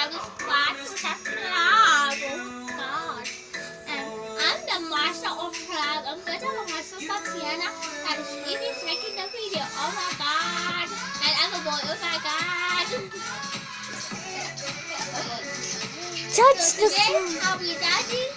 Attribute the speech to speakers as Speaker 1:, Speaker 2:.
Speaker 1: have this class which I love. Oh gosh. And I'm the master of class. I'm going to have my sister Tiana and she is making the video. Oh my god. And I'm a boy. Oh my god.
Speaker 2: Touch the
Speaker 1: Today
Speaker 2: phone.
Speaker 1: I'll be daddy